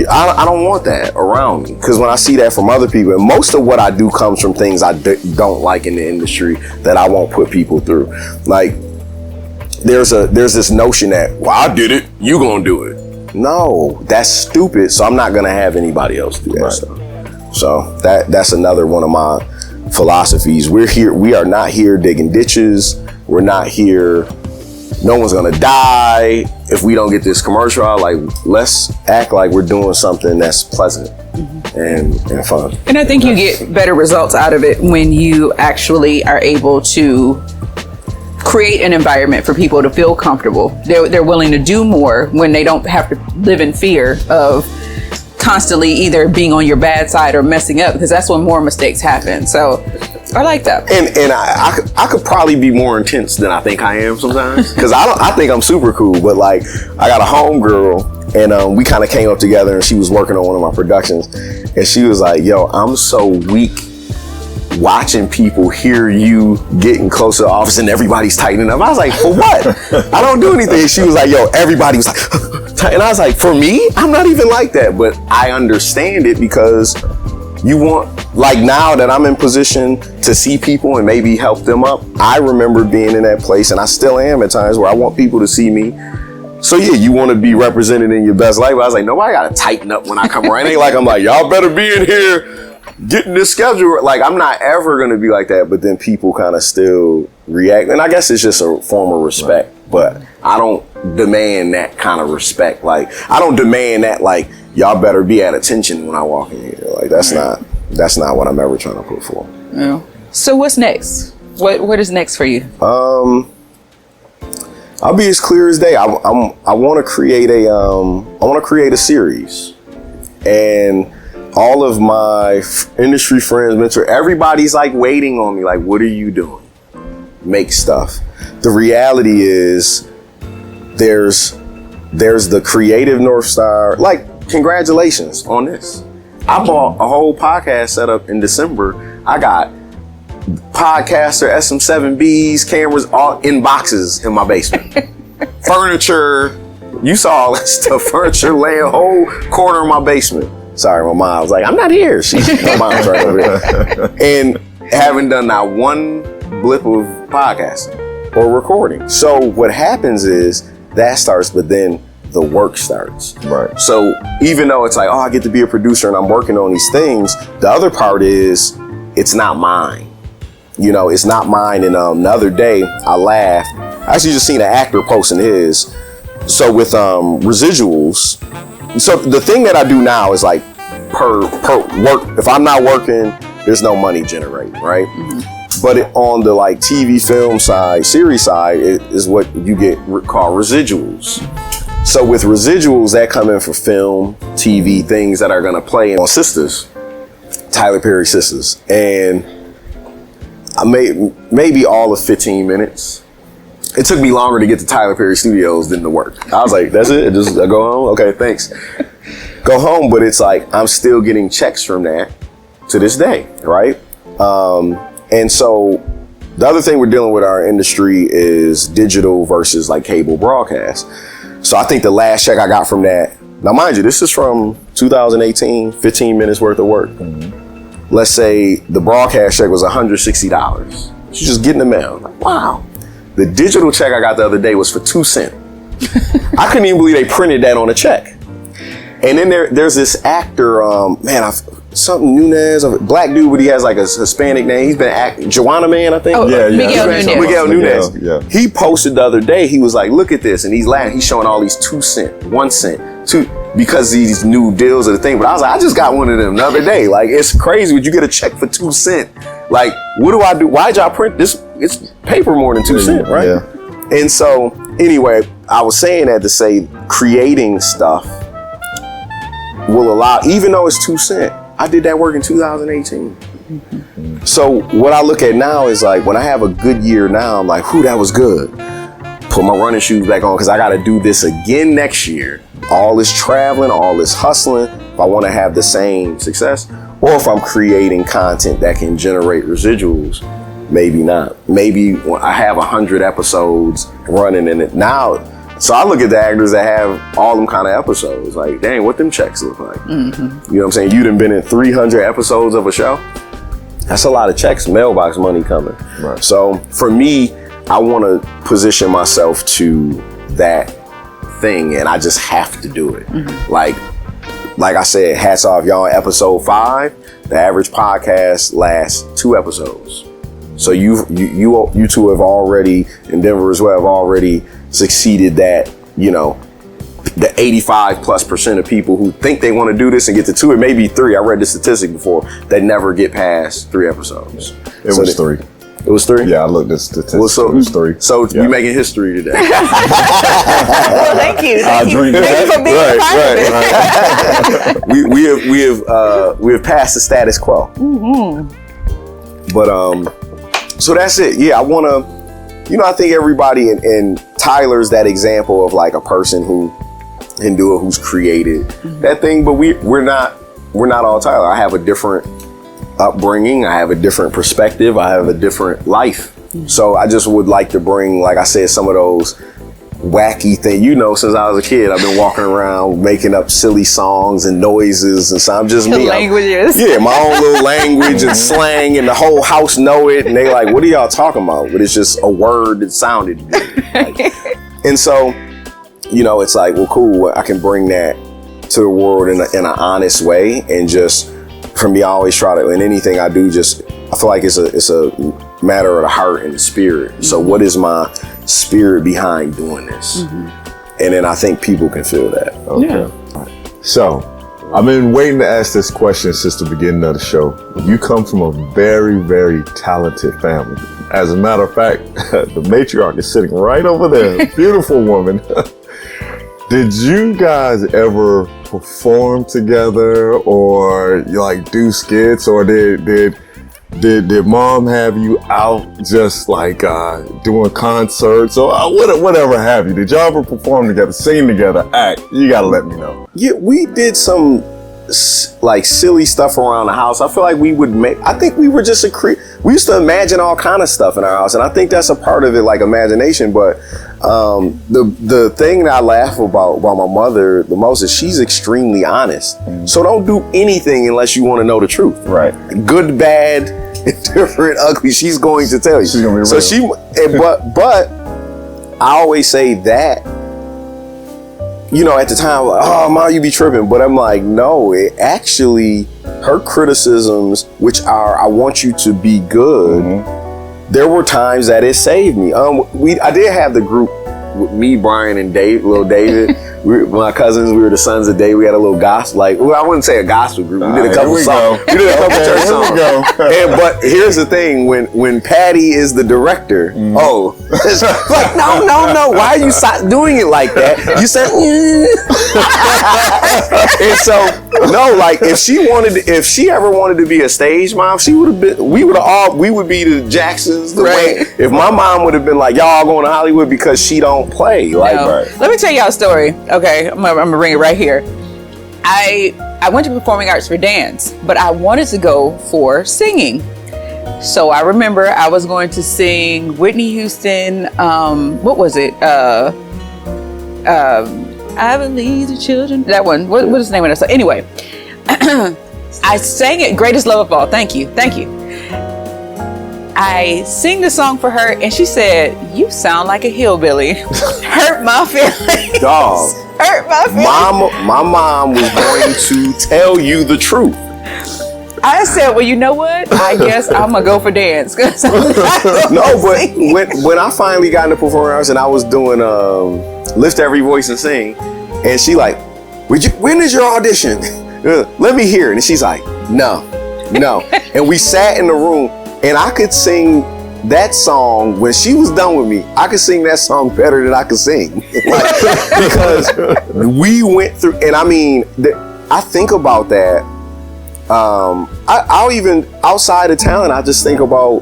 I don't want that around me, because when I see that from other people, and most of what I do comes from things I don't like in the industry that I won't put people through. Like, there's this notion that, well, I did it, you gonna do it. No, that's stupid. So I'm not gonna have anybody else do that stuff. So that's another one of my philosophies. We are not here digging ditches. We're not here. No one's gonna die if we don't get this commercial out. Like, let's act like we're doing something that's pleasant and fun. And I think you get better results out of it when you actually are able to create an environment for people to feel comfortable. They're willing to do more when they don't have to live in fear of constantly either being on your bad side or messing up, because that's when more mistakes happen. So I like that. And I could probably be more intense than I think I am sometimes, because I think I'm super cool, but like, I got a homegirl, and we kind of came up together, and she was working on one of my productions, and she was like, yo, I'm so weak watching people hear you getting close to the office and everybody's tightening up. I was like, for what? I don't do anything. She was like, yo, everybody was like, and I was like, for me, I'm not even like that, but I understand it, because you want, like, now that I'm in position to see people and maybe help them up, I remember being in that place, and I still am at times, where I want people to see me. So yeah, you want to be represented in your best life. But I was like, nobody got to tighten up when I come around. It ain't like I'm like, y'all better be in here getting this schedule. Like, I'm not ever going to be like that, but then people kind of still react. And I guess it's just a form of respect, but I don't demand that kind of respect. Like, I don't demand that, like, y'all better be at attention when I walk in here. Like, that's not what I'm ever trying to put for. Yeah. So what's next? What is next for you? I'll be as clear as day. I want to create a series, and all of my industry friends, mentor, everybody's like waiting on me. Like, what are you doing? Make stuff. The reality is, there's the creative North Star. Like, congratulations on this. I bought a whole podcast setup in December. I got podcaster SM7Bs, cameras, all in boxes in my basement. Furniture, you saw all that stuff. Furniture laying a whole corner of my basement. Sorry, my mom was like, I'm not here. My mom's right over here. And haven't done not one blip of podcasting or recording. So what happens is that starts, but then the work starts. Right. So even though it's like, oh, I get to be a producer and I'm working on these things, the other part is, it's not mine. You know, it's not mine. And the other day, I laughed. I actually just seen an actor posting his. So with residuals, so the thing that I do now is like per work. If I'm not working, there's no money generated, right? Mm-hmm. But on the like TV, film side, series side, it is what you get called residuals. So with residuals that come in for film, TV, things that are gonna play on Sisters, Tyler Perry Sisters, and I made maybe all of 15 minutes. It took me longer to get to Tyler Perry Studios than to work. I was like, that's it? Just go home? Okay, thanks. Go home, but it's like, I'm still getting checks from that to this day, right? And so the other thing we're dealing with our industry is digital versus like cable broadcast. So I think the last check I got from that, now mind you, this is from 2018, 15 minutes worth of work. Mm-hmm. Let's say the broadcast check was $160. She's just getting the mail. Like, wow. The digital check I got the other day was for 2 cents. I couldn't even believe they printed that on a check. And then there's this actor, something Nunez, a black dude, but he has like a Hispanic name. He's been acting, Joanna Man, I think. Oh, yeah. Miguel Nunez. Yeah. He posted the other day, he was like, look at this. And he's laughing, he's showing all these 2 cent, 1 cent, 2, because these new deals are the thing. But I was like, I just got one of them the other day. Like, it's crazy. Would you get a check for 2 cents? Like, what do I do? Why'd y'all print this? It's paper more than 2 cents, right? Yeah. And so, anyway, I was saying that to say creating stuff will allow, even though it's 2 cents, I did that work in 2018. Mm-hmm. So what I look at now is like, when I have a good year now, I'm like, whew, that was good. Put my running shoes back on, because I got to do this again next year. all this traveling, all this hustling, if I want to have the same success, or if I'm creating content that can generate residuals, maybe not. Maybe when I have 100 episodes running in it now. So I look at the actors that have all them kind of episodes, like, dang, what them checks look like. Mm-hmm. You know what I'm saying? You done been in 300 episodes of a show. That's a lot of checks, mailbox money coming. Right. So for me, I want to position myself to that thing, and I just have to do it. Mm-hmm. Like I said, hats off, y'all. Episode 5, the average podcast lasts 2 episodes. So you two have already, in Denver as well, have already succeeded that, you know, the 85+% of people who think they want to do this and get to 2, it may be 3. I read the statistic before, that never get past 3 episodes. It was 3. It was 3? Yeah, I looked at statistics. Well, so, it was 3. So you're making history today. Well, thank you. Thank you for being part of it. We have passed the status quo. Mm-hmm. But so that's it. Yeah, I want to, you know, I think everybody and Tyler's that example of like a person who can do it, who's created that thing. But we're not all Tyler. I have a different upbringing. I have a different perspective. I have a different life. So I just would like to bring, like I said, some of those wacky things. You know, since I was a kid, I've been walking around making up silly songs and noises, and so I'm just me. Languages. Yeah, my own little language and slang, and the whole house know it, and they like, what are y'all talking about? But it's just a word that sounded good. Like, and so, you know, it's like, well, cool. I can bring that to the world in an honest way, and just for me, I always try to, in anything I do, just I feel like it's a matter of the heart and the spirit. Mm-hmm. So what is my spirit behind doing this? Mm-hmm. And then I think people can feel that. Okay. Yeah. So I've been waiting to ask this question since the beginning of the show. You come from a very, very talented family. As a matter of fact, the matriarch is sitting right over there. Beautiful woman. Did you guys ever perform together, or you like do skits, or did mom have you out just like doing concerts or whatever have you? Did y'all ever perform together, sing together, act? You gotta let me know. Yeah, we did some like silly stuff around the house. I feel like we would I think we were just we used to imagine all kind of stuff in our house, and I think that's a part of it, like imagination. But the thing that I laugh about my mother the most is she's extremely honest. So don't do anything unless you want to know the truth. Right. Good, bad, indifferent, ugly. She's going to tell you. She's gonna be real. So but I always say that, you know, at the time, like, oh, Mom, you be tripping. But I'm like, no, it actually, her criticisms, which are, I want you to be good, there were times that it saved me. I did have the group with me, Brian, and Dave, little David. My cousins, we were the sons of Dave. We had a little gospel, I wouldn't say a gospel group. We did a couple songs. We did a couple church songs. But here's the thing: when Patty is the director, it's like, no, why are you doing it like that? You said, and so no, like if she ever wanted to be a stage mom, she would have been. We would be the Jacksons. If my mom would have been like, y'all going to Hollywood because she don't play. Let me tell y'all a story. Okay, I'm gonna bring it right here. I went to performing arts for dance, but I wanted to go for singing. So I remember I was going to sing Whitney Houston. What was it? I Believe the Children. That one. What is the name of that song? Anyway, I sang it. Greatest Love of All. Thank you. I sing the song for her, and she said, "You sound like a hillbilly." Hurt my feelings. Dog. Hurt my feelings. My mom was going to tell you the truth. I said, well, you know what? I guess I'm gonna go for dance. No, but when I finally got into performing arts and I was doing Lift Every Voice and Sing, and she like, when is your audition? Let me hear it. And she's like, no. And we sat in the room, and I could sing that song. When she was done with me, I could sing that song better than I could sing. Because we went through, and I mean, I think about that. I'll even, outside of talent, I just think about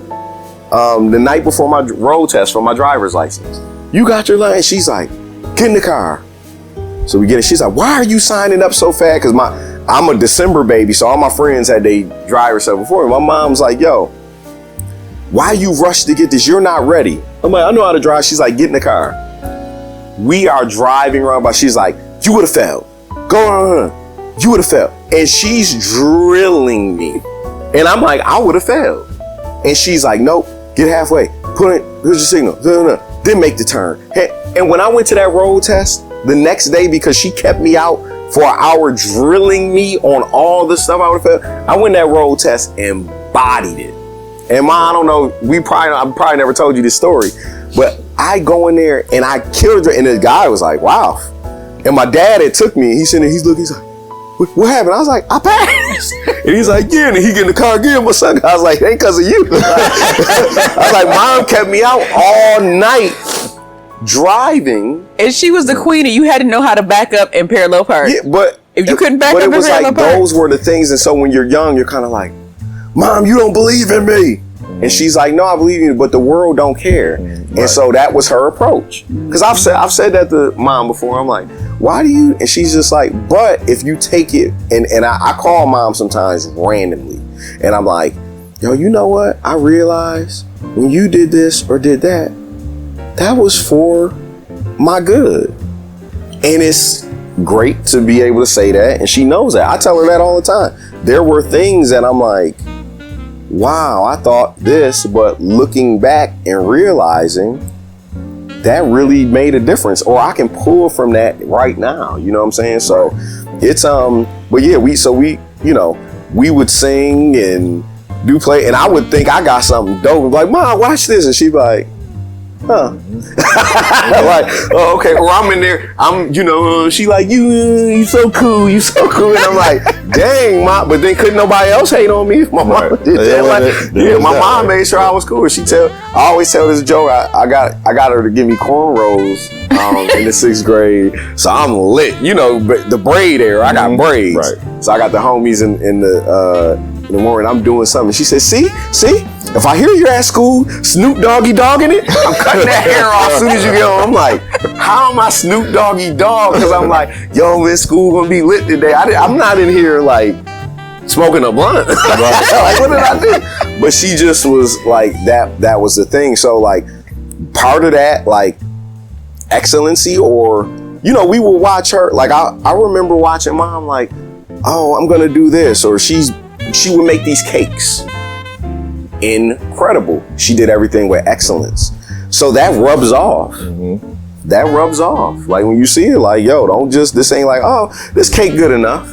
the night before my road test for my driver's license. You got your license? She's like, get in the car. So we get it. She's like, why are you signing up so fast? Because I'm a December baby, so all my friends had they driver's stuff before. My mom's like, yo, why you rush to get this? You're not ready. I'm like, I know how to drive. She's like, get in the car. We are driving around, but she's like, you would have failed. Go on. You would have failed. And she's drilling me. And I'm like, I would have failed. And she's like, nope, get halfway. Here's your signal. Then make the turn. And when I went to that road test the next day, because she kept me out for an hour drilling me on all the stuff I would have failed, I went that road test and bodied it. And I don't know, I probably never told you this story, but I go in there and I killed her, and the guy was like, wow. And my dad had took me, and he's sitting there, he's looking, he's like, what happened? I was like, I passed. And he's like, yeah, and he get in the car again, my son. I was like, it ain't because of you. I was like, mom kept me out all night driving. And she was the queen, and you had to know how to back up and parallel park. Yeah, but if you couldn't back up and parallel park. Those were the things, and so when you're young, you're kind of like, Mom, you don't believe in me. And she's like, no, I believe in you, but the world don't care. Right. And so that was her approach. Because I've said that to mom before. I'm like, why do you? And she's just like, but if you take it, and I call mom sometimes randomly, and I'm like, yo, you know what? I realized when you did this or did that, that was for my good. And it's great to be able to say that. And she knows that. I tell her that all the time. There were things that I'm like, wow, I thought this, but looking back and realizing that really made a difference, or I can pull from that right now. You know what I'm saying? So it's, but yeah, we would sing and do play, and I would think I got something dope. Like, Mom, watch this. And she'd be like, huh. Like, oh, okay. Or I'm in there, she like, you so cool, you so cool. And I'm like, dang, Mom. But then couldn't nobody else hate on me if my mom did that. My mom made sure I was cool. I always tell this joke, I got her to give me cornrows in the 6th grade. So I'm lit. The braid era, I got braids. Right. So I got the homies in the morning, I'm doing something. She said, see? If I hear you're at school, Snoop Doggy Dogging it, I'm cutting that hair off as soon as you get home. I'm like, how am I Snoop Doggy Dog? Because I'm like, yo, this school gonna be lit today. I'm not in here like smoking a blunt. Like, what did I do? But she just was like, that was the thing. So like, part of that, like, excellency, or, we will watch her. Like, I remember watching mom like, oh, I'm gonna do this, or she would make these cakes. Incredible. She did everything with excellence. So that rubs off. Mm-hmm. That rubs off. Like when you see it, like, yo, this ain't like, oh, this cake good enough.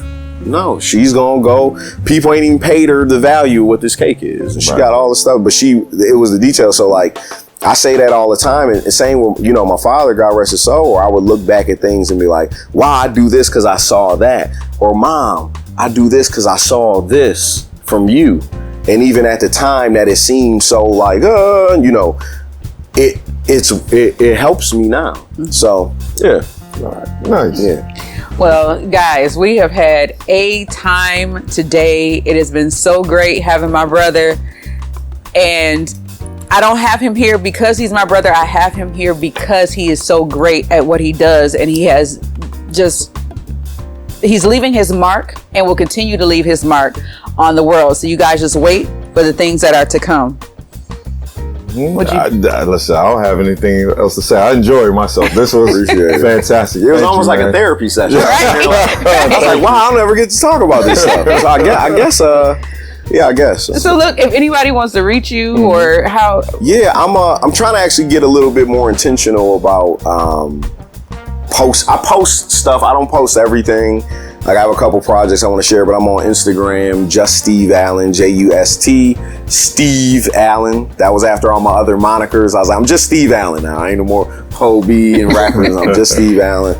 No, she's gonna go. People ain't even paid her the value of what this cake is. And she got all the stuff, but it was the details. So like, I say that all the time, and same with, my father, God rest his soul, or I would look back at things and be like, wow, I do this because I saw that. Or Mom, I do this because I saw this from you. And even at the time that it seemed so like, it helps me now. So, yeah. All right. Nice. Yeah. Well, guys, we have had a time today. It has been so great having my brother. And I don't have him here because he's my brother. I have him here because he is so great at what he does. And he has he's leaving his mark and will continue to leave his mark on the world. So you guys just wait for the things that are to come. Listen, I don't have anything else to say. I enjoyed myself. This was fantastic. It was almost like a therapy session. Right? I was like, wow, I'll never get to talk about this stuff. So I guess. So look, if anybody wants to reach you or how. Yeah, I'm trying to actually get a little bit more intentional about I post stuff. I don't post everything. Like, I have a couple projects I want to share, but I'm on Instagram, Just Steve Allen, Just Steve Allen. That was after all my other monikers. I was like, I'm just Steve Allen now. I ain't no more Poe B and rappers. I'm just Steve Allen.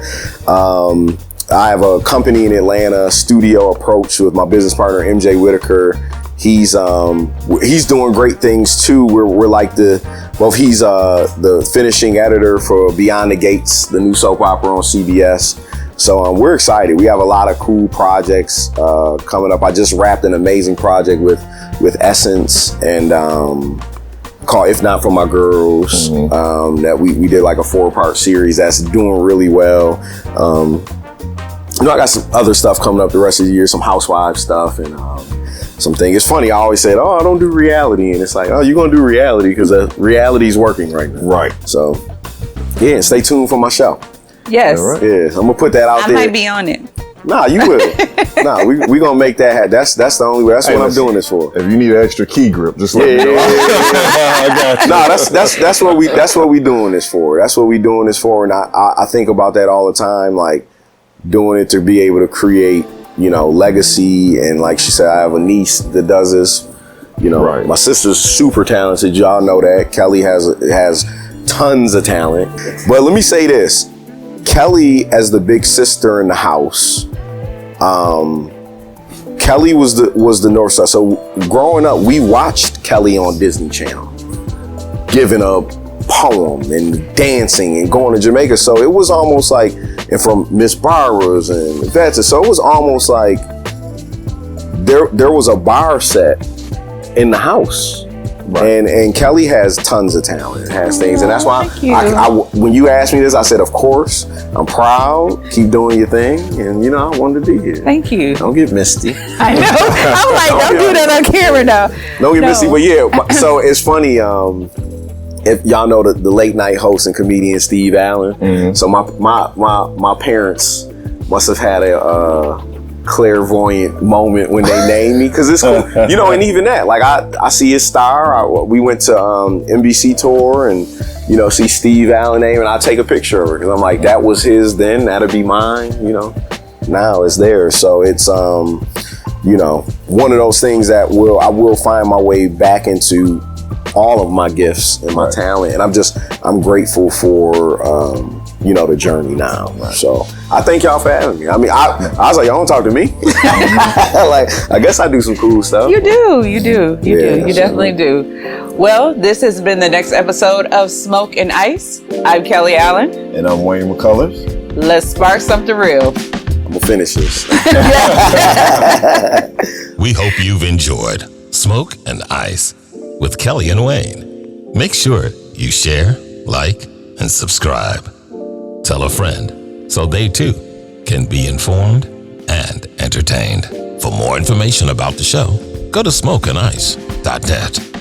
I have a company in Atlanta, Studio Approach, with my business partner, MJ Whitaker. He's doing great things too. We're like he's the finishing editor for Beyond the Gates, the new soap opera on CBS. So we're excited. We have a lot of cool projects coming up. I just wrapped an amazing project with Essence and called If Not For My Girls, that we did like a 4-part series that's doing really well. I got some other stuff coming up the rest of the year, some housewife stuff and something. It's funny, I always said, oh, I don't do reality. And it's like, oh, you're going to do reality because reality's working right now. Right. So, yeah, stay tuned for my show. Yes. Right. Yeah, I'm going to put that out there. I might be on it. Nah, you will. Nah, we gonna make that happen. That's the only way. That's what I'm doing this for. If you need an extra key grip, just let me know. I got you. Nah, that's what we doing this for. That's what we doing this for. And I think about that all the time, like doing it to be able to create, legacy. And like she said, I have a niece that does this. Right. My sister's super talented. Y'all know that. Kelly has tons of talent. But let me say this. Kelly, as the big sister in the house, Kelly was the North Star. So growing up, we watched Kelly on Disney Channel, giving a poem and dancing and going to Jamaica. So it was almost like, and from Miss Barbara's and Vets. So it was almost like there was a bar set in the house. Right. And Kelly has tons of talent, has things, and that's why I when you asked me this, I said, of course, I'm proud. Keep doing your thing, and I wanted to be here. Thank you. Don't get misty. I know. I'm like, don't do that on camera now. Don't get misty, but yeah. So it's funny. If y'all know the late night host and comedian Steve Allen, mm-hmm. So my parents must have had a clairvoyant moment when they named me, because it's cool, and even that, like I see his star. We went to NBC tour and see Steve Allen name, and I take a picture of her because I'm like, that was his then, that'll be mine. Now it's there. So it's one of those things that I will find my way back into all of my gifts and my talent, and I'm grateful for the journey now. Right. So I thank y'all for having me. I mean, I was like, y'all don't talk to me. Like, I guess I do some cool stuff. You do. You definitely do. Well, this has been the next episode of Smoke and Ice. I'm Kelly Allen. And I'm Wayne McCullers. Let's spark something real. I'm gonna finish this. We hope you've enjoyed Smoke and Ice with Kelly and Wayne. Make sure you share, like, and subscribe. Tell a friend so they too can be informed and entertained. For more information about the show, go to smokeandice.net.